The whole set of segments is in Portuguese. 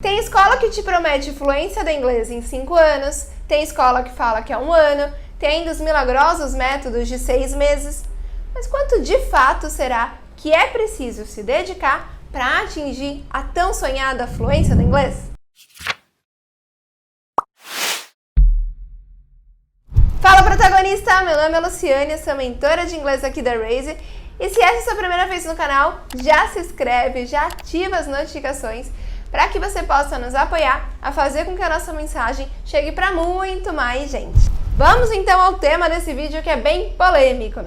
Tem escola que te promete fluência do inglês em 5 anos, tem escola que fala que é 1 ano, tem ainda os milagrosos métodos de 6 meses. Mas quanto de fato será que é preciso se dedicar para atingir a tão sonhada fluência do inglês? Fala, protagonista! Meu nome é Luciane, sou mentora de inglês aqui da Raise. E se essa é a sua primeira vez no canal, já se inscreve, já ativa as notificações para que você possa nos apoiar a fazer com que a nossa mensagem chegue para muito mais gente. Vamos então ao tema desse vídeo, que é bem polêmico.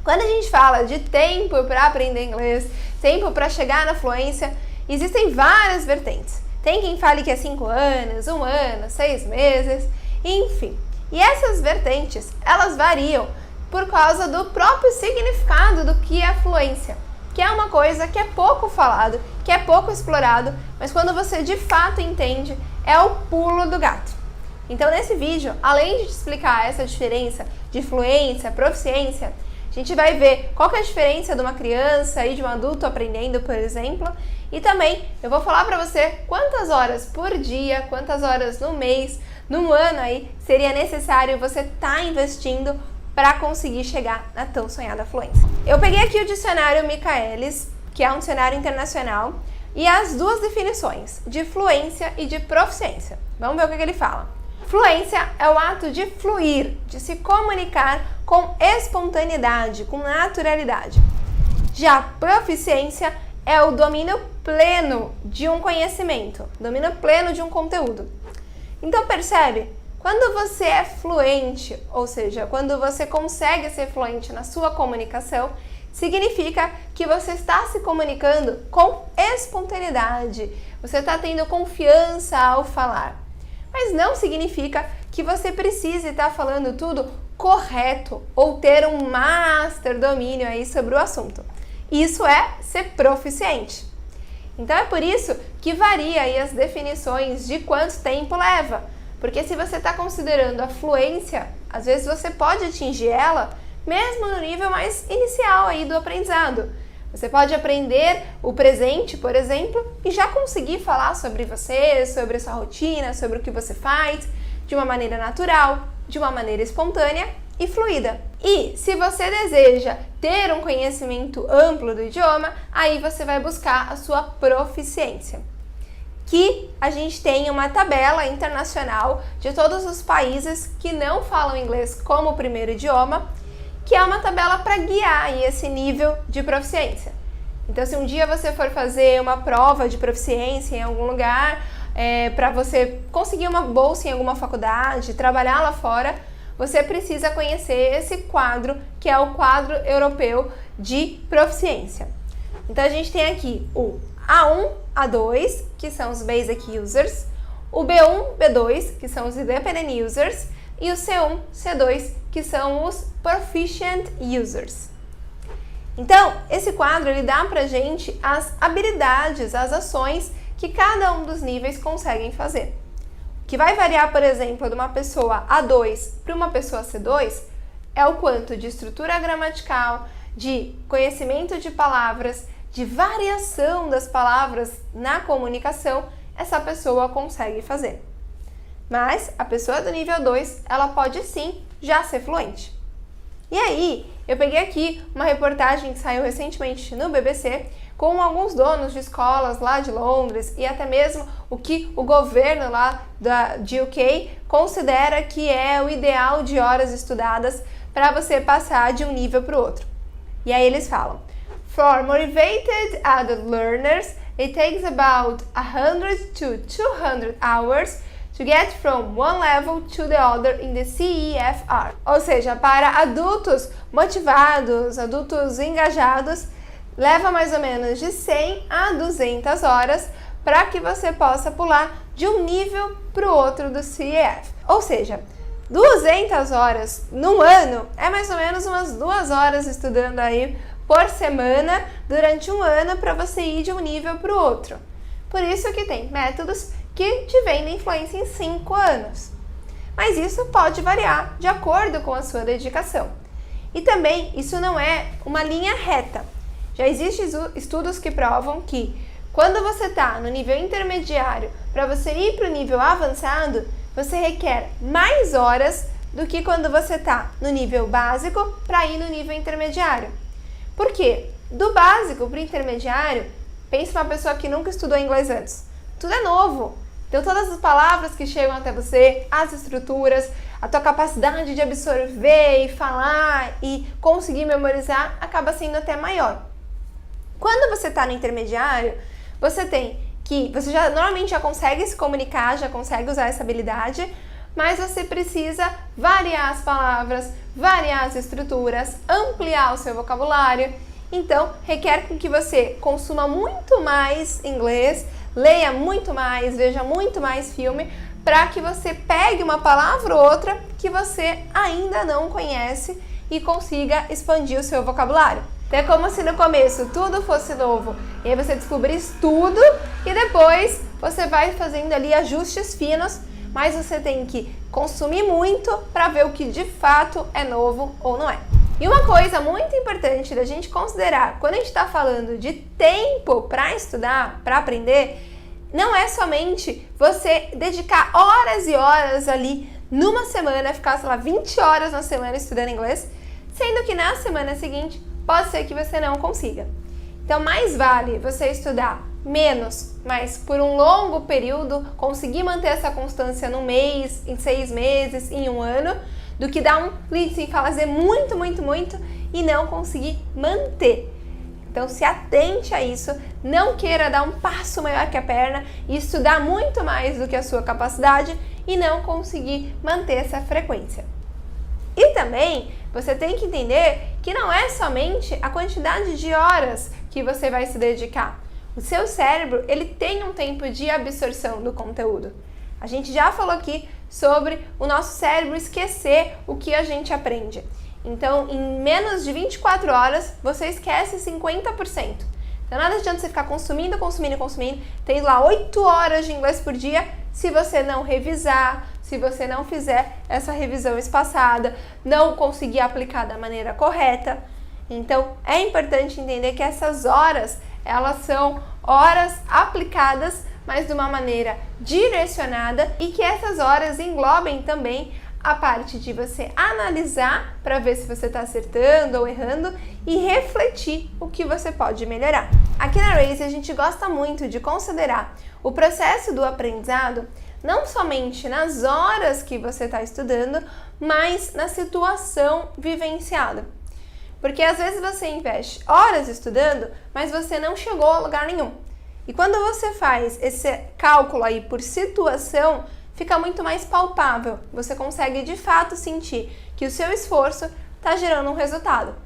Quando a gente fala de tempo para aprender inglês, tempo para chegar na fluência, existem várias vertentes. Tem quem fale que é 5 anos, 1 ano, 6 meses, enfim. E essas vertentes, elas variam por causa do próprio significado do que é fluência, que é uma coisa que é pouco falado, que é pouco explorado, mas quando você de fato entende, é o pulo do gato. Então nesse vídeo, além de te explicar essa diferença de fluência, proficiência, a gente vai ver qual que é a diferença de uma criança e de um adulto aprendendo, por exemplo, e também eu vou falar para você quantas horas por dia, quantas horas no mês, num ano aí, seria necessário você estar investindo para conseguir chegar na tão sonhada fluência. Eu peguei aqui o dicionário Michaelis, que é um dicionário internacional, e as duas definições, de fluência e de proficiência. Vamos ver o que ele fala. Fluência é o ato de fluir, de se comunicar com espontaneidade, com naturalidade. Já proficiência é o domínio pleno de um conhecimento, domínio pleno de um conteúdo. Então percebe? Quando você é fluente, ou seja, quando você consegue ser fluente na sua comunicação, significa que você está se comunicando com espontaneidade, você está tendo confiança ao falar. Mas não significa que você precise estar falando tudo correto ou ter um master domínio aí sobre o assunto. Isso é ser proficiente. Então é por isso que varia aí as definições de quanto tempo leva. Porque se você está considerando a fluência, às vezes você pode atingir ela mesmo no nível mais inicial aí do aprendizado. Você pode aprender o presente, por exemplo, e já conseguir falar sobre você, sobre a sua rotina, sobre o que você faz, de uma maneira natural, de uma maneira espontânea e fluida. E se você deseja ter um conhecimento amplo do idioma, aí você vai buscar a sua proficiência. Que a gente tem uma tabela internacional de todos os países que não falam inglês como primeiro idioma, que é uma tabela para guiar aí esse nível de proficiência. Então, se um dia você for fazer uma prova de proficiência em algum lugar, para você conseguir uma bolsa em alguma faculdade, trabalhar lá fora, você precisa conhecer esse quadro, que é o quadro europeu de proficiência. Então, a gente tem aqui o A1, A2, que são os Basic Users, o B1, B2, que são os Independent Users, e o C1, C2, que são os Proficient Users. Então, esse quadro ele dá pra gente as habilidades, as ações que cada um dos níveis conseguem fazer. O que vai variar, por exemplo, de uma pessoa A2 para uma pessoa C2 é o quanto de estrutura gramatical, de conhecimento de palavras, de variação das palavras na comunicação, essa pessoa consegue fazer. Mas a pessoa do nível 2, ela pode sim já ser fluente. E aí, eu peguei aqui uma reportagem que saiu recentemente no BBC com alguns donos de escolas lá de Londres e até mesmo o que o governo lá de UK considera que é o ideal de horas estudadas para você passar de um nível para o outro. E aí eles falam: For motivated adult learners, it takes about 100 to 200 hours to get from one level to the other in the CEFR. Ou seja, para adultos motivados, adultos engajados, leva mais ou menos de 100 a 200 horas para que você possa pular de um nível para o outro do CEF. Ou seja, 200 horas no ano é mais ou menos umas 2 horas estudando aí por semana durante um ano para você ir de um nível para o outro. Por isso que tem métodos que te vendem influência em 5 anos. Mas isso pode variar de acordo com a sua dedicação. E também isso não é uma linha reta. Já existem estudos que provam que Quando você está no nível intermediário, para você ir para o nível avançado, você requer mais horas do que quando você está no nível básico para ir no nível intermediário. Por quê? Do básico para o intermediário, pensa uma pessoa que nunca estudou inglês antes. Tudo é novo. Então todas as palavras que chegam até você, as estruturas, a tua capacidade de absorver e falar e conseguir memorizar acaba sendo até maior. Quando você está no intermediário, você normalmente já consegue se comunicar, já consegue usar essa habilidade, mas você precisa variar as palavras, variar as estruturas, ampliar o seu vocabulário. Então, requer que você consuma muito mais inglês, leia muito mais, veja muito mais filme, para que você pegue uma palavra ou outra que você ainda não conhece e consiga expandir o seu vocabulário. Então é como se no começo tudo fosse novo e aí você descobrisse tudo e depois você vai fazendo ali ajustes finos, mas você tem que consumir muito para ver o que de fato é novo ou não é. E uma coisa muito importante da gente considerar quando a gente está falando de tempo para estudar, para aprender, não é somente você dedicar horas e horas ali numa semana, ficar, sei lá, 20 horas na semana estudando inglês, sendo que na semana seguinte pode ser que você não consiga. Então, mais vale você estudar menos, mas por um longo período, conseguir manter essa constância num mês, em 6 meses, em um ano, do que dar um blitzing, fazer muito e não conseguir manter. Então, se atente a isso, não queira dar um passo maior que a perna e estudar muito mais do que a sua capacidade e não conseguir manter essa frequência. E também, você tem que entender que não é somente a quantidade de horas que você vai se dedicar. O seu cérebro, ele tem um tempo de absorção do conteúdo. A gente já falou aqui sobre o nosso cérebro esquecer o que a gente aprende. Então, em menos de 24 horas, você esquece 50%. Então, nada adianta você ficar consumindo, tendo lá 8 horas de inglês por dia, se você não revisar, se você não fizer essa revisão espaçada, não conseguir aplicar da maneira correta. Então, é importante entender que essas horas, elas são horas aplicadas, mas de uma maneira direcionada e que essas horas englobem também a parte de você analisar para ver se você está acertando ou errando e refletir o que você pode melhorar. Aqui na Raise a gente gosta muito de considerar o processo do aprendizado não somente nas horas que você está estudando, mas na situação vivenciada. Porque às vezes você investe horas estudando, mas você não chegou a lugar nenhum. E quando você faz esse cálculo aí por situação, fica muito mais palpável. Você consegue de fato sentir que o seu esforço está gerando um resultado.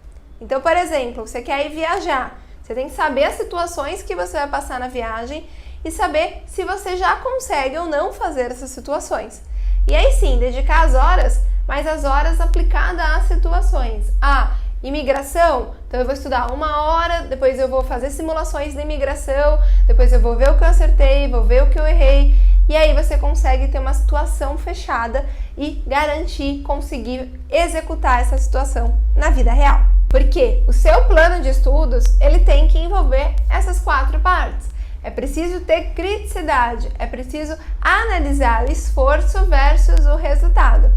Então, por exemplo, você quer ir viajar, você tem que saber as situações que você vai passar na viagem e saber se você já consegue ou não fazer essas situações. E aí sim, dedicar as horas, mas as horas aplicadas às situações. Imigração, então eu vou estudar 1 hora, depois eu vou fazer simulações de imigração, depois eu vou ver o que eu acertei, vou ver o que eu errei, e aí você consegue ter uma situação fechada e conseguir executar essa situação na vida real. Porque o seu plano de estudos, ele tem que envolver essas 4 partes. É preciso ter criticidade, é preciso analisar o esforço versus o resultado.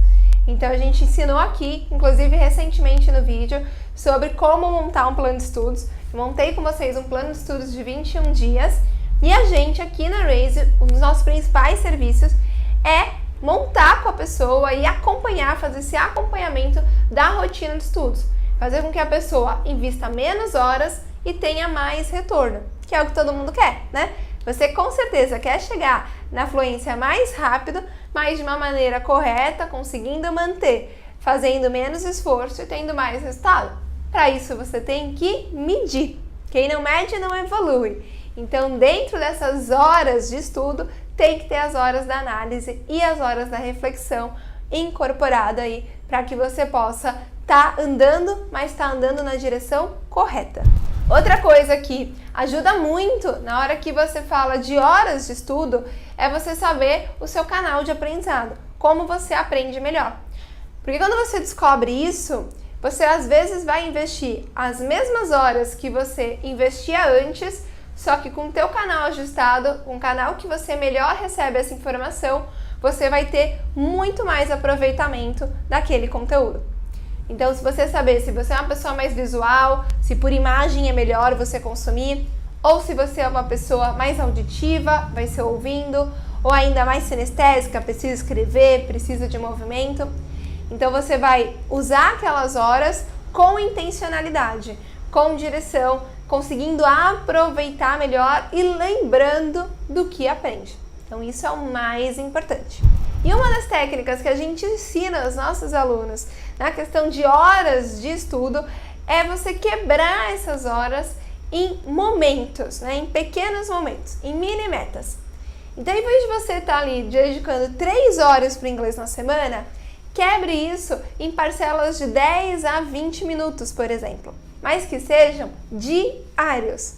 Então a gente ensinou aqui, inclusive recentemente no vídeo, sobre como montar um plano de estudos. Eu montei com vocês um plano de estudos de 21 dias e a gente aqui na Raise, um dos nossos principais serviços é montar com a pessoa e acompanhar, fazer esse acompanhamento da rotina de estudos. Fazer com que a pessoa invista menos horas e tenha mais retorno, que é o que todo mundo quer, né? Você com certeza quer chegar na fluência mais rápido, mas de uma maneira correta, conseguindo manter, fazendo menos esforço e tendo mais resultado. Para isso você tem que medir. Quem não mede não evolui. Então, dentro dessas horas de estudo, tem que ter as horas da análise e as horas da reflexão incorporada aí, para que você possa estar andando, mas estar andando na direção correta. Outra coisa que ajuda muito na hora que você fala de horas de estudo é você saber o seu canal de aprendizado, como você aprende melhor. Porque quando você descobre isso, você às vezes vai investir as mesmas horas que você investia antes, só que com o teu canal ajustado, com o canal que você melhor recebe essa informação, você vai ter muito mais aproveitamento daquele conteúdo. Então, se você saber se você é uma pessoa mais visual, se por imagem é melhor você consumir, ou se você é uma pessoa mais auditiva, vai ser ouvindo, ou ainda mais sinestésica, precisa escrever, precisa de movimento, então você vai usar aquelas horas com intencionalidade, com direção, conseguindo aproveitar melhor e lembrando do que aprende. Então isso é o mais importante. E uma das técnicas que a gente ensina aos nossos alunos na questão de horas de estudo é você quebrar essas horas em momentos, né? Em pequenos momentos, em mini metas. Então, em vez de você estar ali dedicando 3 horas para o inglês na semana, quebre isso em parcelas de 10 a 20 minutos, por exemplo, mas que sejam diários.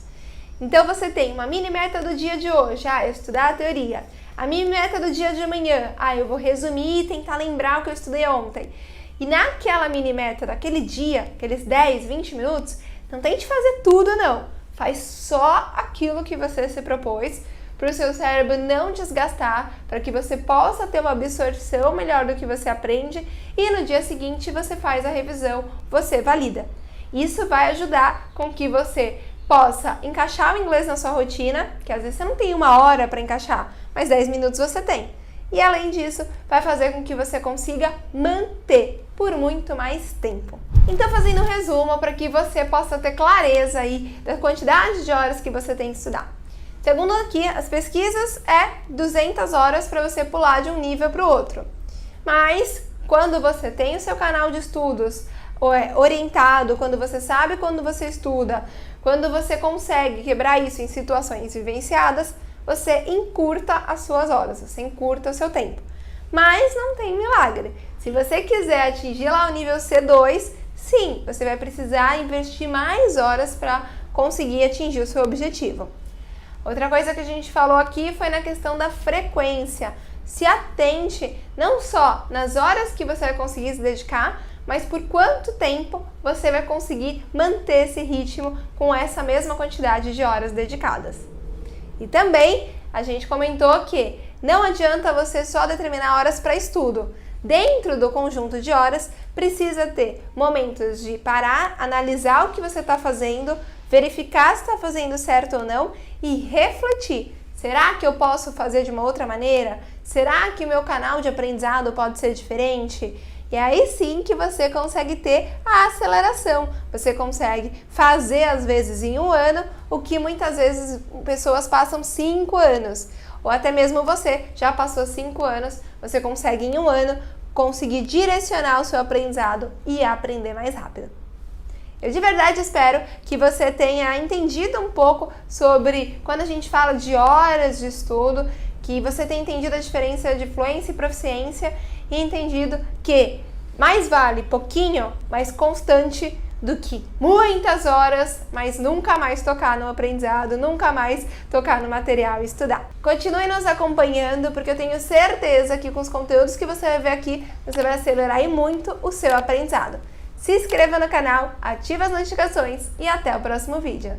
Então, você tem uma mini meta do dia de hoje, estudar a teoria. A mini meta do dia de amanhã, eu vou resumir e tentar lembrar o que eu estudei ontem. E naquela mini meta daquele dia, aqueles 10, 20 minutos, não tente fazer tudo não. Faz só aquilo que você se propôs, para o seu cérebro não desgastar, para que você possa ter uma absorção melhor do que você aprende e no dia seguinte você faz a revisão, você valida. Isso vai ajudar com que você possa encaixar o inglês na sua rotina, que às vezes você não tem 1 hora para encaixar, mas 10 minutos você tem. E além disso, vai fazer com que você consiga manter por muito mais tempo. Então, fazendo um resumo para que você possa ter clareza aí da quantidade de horas que você tem que estudar. Segundo aqui, as pesquisas 200 horas para você pular de um nível para o outro. Mas, quando você tem o seu canal de estudos orientado, quando você sabe quando você estuda, quando você consegue quebrar isso em situações vivenciadas, você encurta as suas horas, você encurta o seu tempo. Mas não tem milagre. Se você quiser atingir lá o nível C2, sim, você vai precisar investir mais horas para conseguir atingir o seu objetivo. Outra coisa que a gente falou aqui foi na questão da frequência. Se atente não só nas horas que você vai conseguir se dedicar, mas por quanto tempo você vai conseguir manter esse ritmo com essa mesma quantidade de horas dedicadas. E também a gente comentou que não adianta você só determinar horas para estudo. Dentro do conjunto de horas, precisa ter momentos de parar, analisar o que você está fazendo, verificar se está fazendo certo ou não e refletir. Será que eu posso fazer de uma outra maneira? Será que o meu canal de aprendizado pode ser diferente? E aí sim que você consegue ter a aceleração. Você consegue fazer, às vezes, em 1 ano, o que muitas vezes pessoas passam 5 anos. Ou até mesmo você já passou 5 anos, você consegue em 1 ano conseguir direcionar o seu aprendizado e aprender mais rápido. Eu de verdade espero que você tenha entendido um pouco sobre quando a gente fala de horas de estudo, que você tenha entendido a diferença de fluência e proficiência e entendido que mais vale pouquinho, mais constante do que muitas horas, mas nunca mais tocar no aprendizado, nunca mais tocar no material e estudar. Continue nos acompanhando, porque eu tenho certeza que com os conteúdos que você vai ver aqui, você vai acelerar e muito o seu aprendizado. Se inscreva no canal, ative as notificações e até o próximo vídeo.